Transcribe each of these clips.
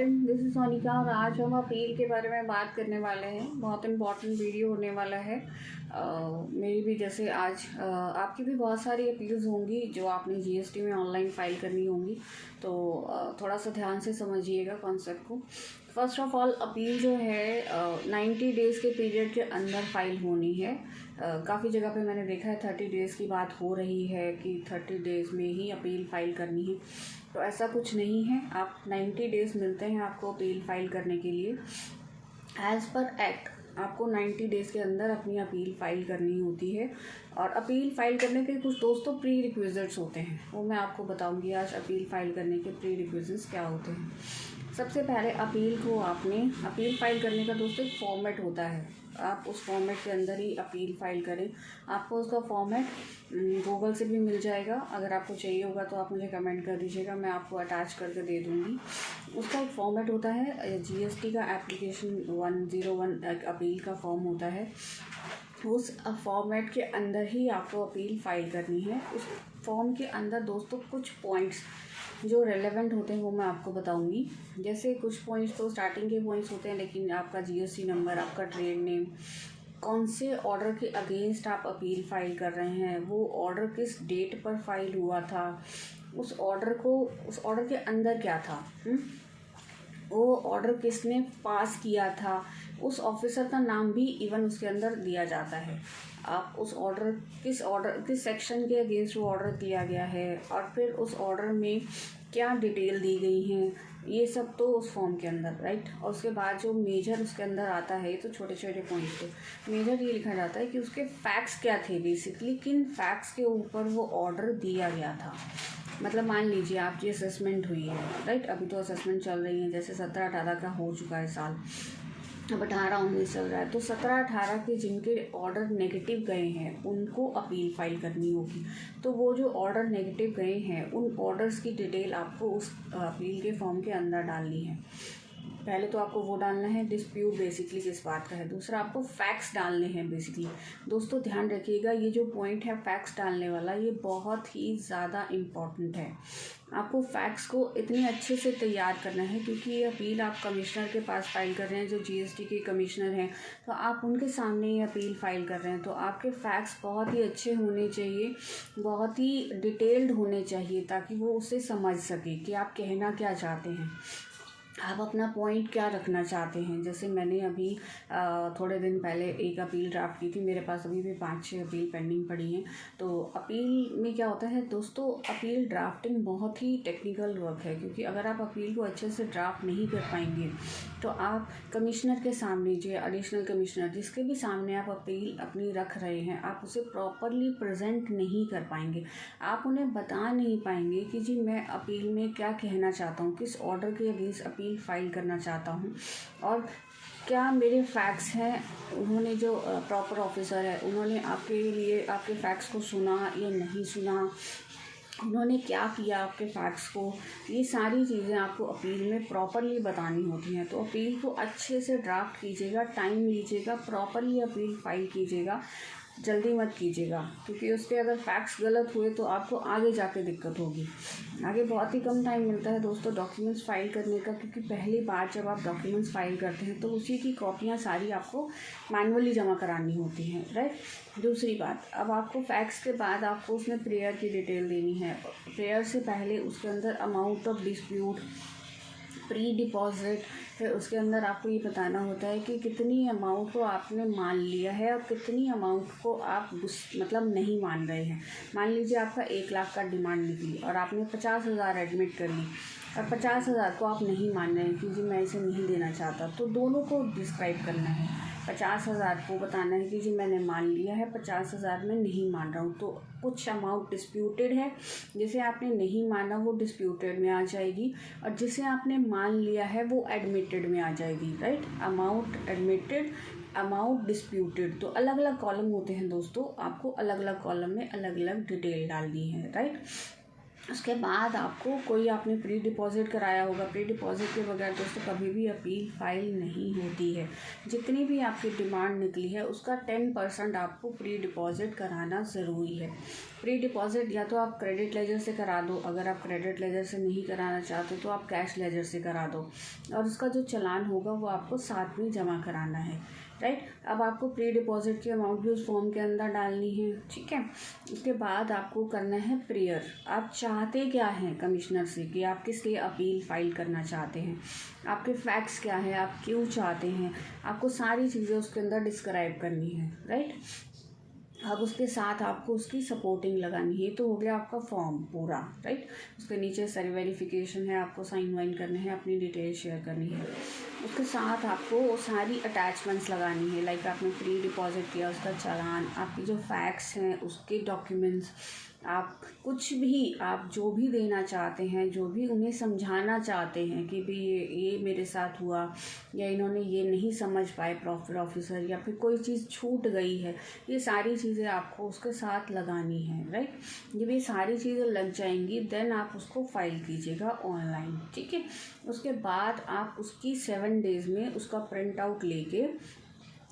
Student, this is Sonika और आज हम अपील के बारे में बात करने वाले हैं। बहुत इम्पॉर्टेंट वीडियो होने वाला है। मेरी भी जैसे आज आपकी भी बहुत सारी अपील्स होंगी जो आपने जीएसटी में ऑनलाइन फ़ाइल करनी होंगी, तो थोड़ा सा ध्यान से समझिएगा कॉन्सेप्ट को। फर्स्ट ऑफ ऑल, अपील जो है 90 डेज़ के पीरियड के अंदर फ़ाइल होनी है। काफ़ी जगह पे मैंने देखा है 30 डेज़ की बात हो रही है कि 30 डेज़ में ही अपील फ़ाइल करनी है, तो ऐसा कुछ नहीं है। आप 90 डेज़ मिलते हैं आपको अपील फ़ाइल करने के लिए। एज़ पर एक्ट आपको 90 डेज़ के अंदर अपनी अपील फ़ाइल करनी होती है। और अपील फ़ाइल करने के कुछ दोस्तों प्री रिक्विजिट्स होते हैं, वो मैं आपको बताऊंगी आज अपील फ़ाइल करने के प्री रिक्विजिट्स क्या होते हैं। सबसे पहले अपील को अपील फ़ाइल करने का दोस्तों एक फॉर्मेट होता है। आप उस फॉर्मेट के अंदर ही अपील फ़ाइल करें। आपको उसका फॉर्मेट गूगल से भी मिल जाएगा। अगर आपको चाहिए होगा तो आप मुझे कमेंट कर दीजिएगा, मैं आपको अटैच करके दे दूँगी। उसका एक फॉर्मेट होता है, जीएसटी का एप्लीकेशन 101 एक अपील का फॉर्म होता है। उस फॉर्मेट के अंदर ही आपको अपील फ़ाइल करनी है। उस फॉर्म के अंदर दोस्तों कुछ पॉइंट्स जो रेलेवेंट होते हैं वो मैं आपको बताऊंगी। जैसे कुछ पॉइंट्स तो स्टार्टिंग के पॉइंट्स होते हैं, लेकिन आपका जीएसटी नंबर, आपका ट्रेड नेम, कौन से ऑर्डर के अगेंस्ट आप अपील फ़ाइल कर रहे हैं, वो ऑर्डर किस डेट पर फाइल हुआ था, उस ऑर्डर के अंदर क्या था, वो ऑर्डर किसने पास किया था, उस ऑफिसर का नाम भी इवन उसके अंदर दिया जाता है। आप उस किस सेक्शन के अगेंस्ट वो ऑर्डर दिया गया है, और फिर उस ऑर्डर में क्या डिटेल दी गई हैं, ये सब तो उस फॉर्म के अंदर, राइट। और उसके बाद जो मेजर उसके अंदर आता है, तो छोटे छोटे पॉइंट पे मेजर ये लिखा जाता है कि उसके फैक्ट्स क्या थे, बेसिकली किन फैक्ट्स के ऊपर वो ऑर्डर दिया गया था। मतलब मान लीजिए आपकी असेसमेंट हुई है, राइट। अभी तो असेसमेंट चल रही है, जैसे 17-18 का हो चुका है साल, अब 18-19 चल रहा है। तो 17-18 के जिनके ऑर्डर नेगेटिव गए हैं उनको अपील फ़ाइल करनी होगी। तो वो जो ऑर्डर नेगेटिव गए हैं उन ऑर्डर्स की डिटेल आपको उस अपील के फॉर्म के अंदर डालनी है। पहले तो आपको वो डालना है डिस्प्यूट बेसिकली किस बात का है। दूसरा, आपको फैक्ट्स डालने हैं बेसिकली। दोस्तों ध्यान रखिएगा, ये जो पॉइंट है फैक्ट्स डालने वाला, ये बहुत ही ज़्यादा इम्पॉर्टेंट है। आपको फैक्ट्स को इतने अच्छे से तैयार करना है, क्योंकि ये अपील आप कमिश्नर के पास फाइल कर रहे हैं, जो जीएसटी के कमिश्नर हैं, तो आप उनके सामने ये अपील फाइल कर रहे हैं। तो आपके फैक्ट्स बहुत ही अच्छे होने चाहिए, बहुत ही डिटेल्ड होने चाहिए, ताकि वो उसे समझ सके कि आप कहना क्या चाहते हैं, आप अपना पॉइंट क्या रखना चाहते हैं। जैसे मैंने अभी थोड़े दिन पहले एक अपील ड्राफ्ट की थी, मेरे पास अभी भी 5-6 अपील पेंडिंग पड़ी हैं। तो अपील में क्या होता है दोस्तों, अपील ड्राफ्टिंग बहुत ही टेक्निकल वर्क है, क्योंकि अगर आप अपील को अच्छे से ड्राफ्ट नहीं कर पाएंगे तो आप कमिश्नर के सामने, जो एडिशनल कमिश्नर जिसके भी सामने आप अपील अपनी रख रहे हैं, आप उसे प्रॉपरली प्रेजेंट नहीं कर पाएंगे। आप उन्हें बता नहीं पाएंगे कि जी मैं अपील में क्या कहना चाहता हूँ, किस ऑर्डर के अगेंस्ट अपील फाइल करना चाहता हूँ, और क्या मेरे फैक्ट्स हैं। उन्होंने जो प्रॉपर ऑफिसर है, उन्होंने आपके लिए आपके फैक्ट्स को सुना या नहीं सुना, उन्होंने क्या किया आपके फैक्ट्स को, ये सारी चीज़ें आपको अपील में प्रॉपरली बतानी होती हैं। तो अपील को अच्छे से ड्राफ्ट कीजिएगा, टाइम लीजिएगा, प्रॉपरली अपील फाइल कीजिएगा, जल्दी मत कीजिएगा, क्योंकि उसके अगर फैक्ट्स गलत हुए तो आपको आगे जाके दिक्कत होगी। आगे बहुत ही कम टाइम मिलता है दोस्तों डॉक्यूमेंट्स फाइल करने का, क्योंकि पहली बार जब आप डॉक्यूमेंट्स फाइल करते हैं तो उसी की कॉपियाँ सारी आपको मैनुअली जमा करानी होती हैं, राइट। दूसरी बात, अब आपको फैक्ट्स के बाद आपको उसमें प्रेयर की डिटेल देनी है। प्रेयर से पहले उसके अंदर amount of dispute, pre deposit, फिर उसके अंदर आपको ये बताना होता है कि कितनी अमाउंट को आपने मान लिया है और कितनी अमाउंट को आप मतलब नहीं मान रहे हैं। मान लीजिए आपका 1 लाख का डिमांड निकली और आपने 50,000 एडमिट कर ली, और 50,000 को आप नहीं मान रहे हैं कि जी मैं इसे नहीं देना चाहता, तो दोनों को डिस्क्राइब करना है। 50,000 को बताना है कि जी मैंने मान लिया है, 50,000 में नहीं मान रहा हूँ। तो कुछ अमाउंट डिस्प्यूटेड है, जिसे आपने नहीं माना वो डिस्प्यूटेड में आ जाएगी, और जिसे आपने मान लिया है वो एडमिटेड में आ जाएगी, right. Amount admitted, amount disputed, तो अलग अलग कॉलम होते हैं दोस्तों, आपको अलग अलग कॉलम में अलग अलग डिटेल डालनी है, राइट। उसके बाद आपको कोई आपने प्री डिपॉज़िट कराया होगा, प्री डिपॉज़िट के बगैर दोस्तों कभी भी अपील फ़ाइल नहीं होती है। जितनी भी आपकी डिमांड निकली है उसका 10% आपको प्री डिपॉज़िट कराना ज़रूरी है। प्री डिपॉज़िट या तो आप क्रेडिट लेजर से करा दो, अगर आप क्रेडिट लेजर से नहीं कराना चाहते तो आप कैश लेजर से करा दो, और उसका जो चालान होगा वो आपको साथ में जमा कराना है, राइट। अब आपको प्री डिपॉज़िट की अमाउंट भी उस फॉर्म के अंदर डालनी है, ठीक है। उसके बाद आपको करना है प्रेयर। आप चाहते क्या हैं कमिश्नर से कि आप किस लिए अपील फ़ाइल करना चाहते हैं, आपके फैक्ट्स क्या है, आप क्यों चाहते हैं, आपको सारी चीज़ें उसके अंदर डिस्क्राइब करनी है, राइट। अब उसके साथ आपको उसकी सपोर्टिंग लगानी है। तो हो गया आपका फॉर्म पूरा, राइट। उसके नीचे सारी वेरिफिकेशन है, आपको साइन वाइन करने हैं, अपनी डिटेल शेयर करनी है। उसके साथ आपको वो सारी अटैचमेंट्स लगानी है, लाइक आपने प्री डिपॉज़िट किया उसका चालान, आपकी जो फैक्ट्स हैं उसके डॉक्यूमेंट्स, आप कुछ भी, आप जो भी देना चाहते हैं, जो भी उन्हें समझाना चाहते हैं कि भी ये मेरे साथ हुआ, या इन्होंने ये नहीं समझ पाए प्रॉफिट ऑफिसर, या फिर कोई चीज़ छूट गई है, ये सारी चीज़ें आपको उसके साथ लगानी है, राइट। जब ये सारी चीज़ें लग जाएंगी देन आप उसको फाइल कीजिएगा ऑनलाइन, ठीक है। उसके बाद आप उसकी 7 डेज़ में उसका प्रिंट आउट लेके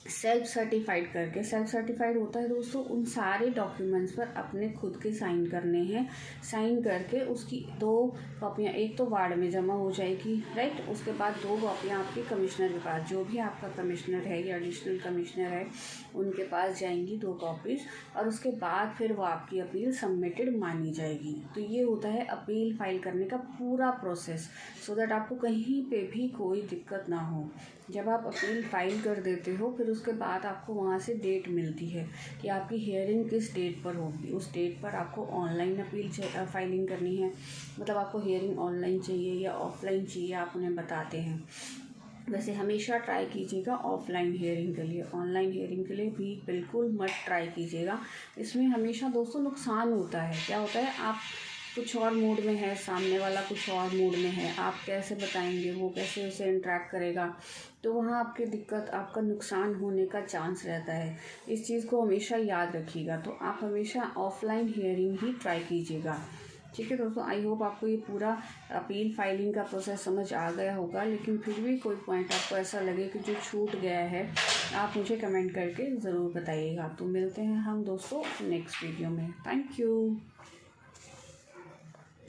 सेल्फ सर्टिफाइड करके, सेल्फ सर्टिफाइड होता है दोस्तों उन सारे डॉक्यूमेंट्स पर अपने खुद के साइन करने हैं। साइन करके उसकी 2 कॉपियाँ, एक तो वार्ड में जमा हो जाएगी, राइट। उसके बाद 2 कॉपियाँ आपके कमिश्नर के पास, जो भी आपका कमिश्नर है या एडिशनल कमिश्नर है उनके पास जाएंगी 2 कॉपीज़, और उसके बाद फिर वो आपकी अपील सबमिटेड मानी जाएगी। तो ये होता है अपील फाइल करने का पूरा प्रोसेस, सो दैट आपको कहीं पे भी कोई दिक्कत ना हो। जब आप अपील फाइल कर देते हो फिर उसके बाद आपको वहाँ से डेट मिलती है कि आपकी हियरिंग किस डेट पर होगी। उस डेट पर आपको ऑनलाइन अपील फाइलिंग करनी है, मतलब आपको हियरिंग ऑनलाइन चाहिए या ऑफलाइन चाहिए, आप उन्हें बताते हैं। वैसे हमेशा ट्राई कीजिएगा ऑफलाइन हियरिंग के लिए, ऑनलाइन हियरिंग के लिए भी बिल्कुल मत ट्राई कीजिएगा। इसमें हमेशा दोस्तों नुकसान होता है। क्या होता है, आप कुछ और मूड में है, सामने वाला कुछ और मूड में है, आप कैसे बताएंगे, वो कैसे उसे इंटरेक्ट करेगा, तो वहाँ आपकी दिक्कत, आपका नुकसान होने का चांस रहता है। इस चीज़ को हमेशा याद रखिएगा। तो आप हमेशा ऑफलाइन हियरिंग ही ट्राई कीजिएगा, ठीक है दोस्तों। आई होप आपको ये पूरा अपील फाइलिंग का प्रोसेस समझ आ गया होगा, लेकिन फिर भी कोई पॉइंट आपको ऐसा लगे कि जो छूट गया है, आप मुझे कमेंट करके ज़रूर बताइएगा। तो मिलते हैं हम दोस्तों नेक्स्ट वीडियो में। Thank you.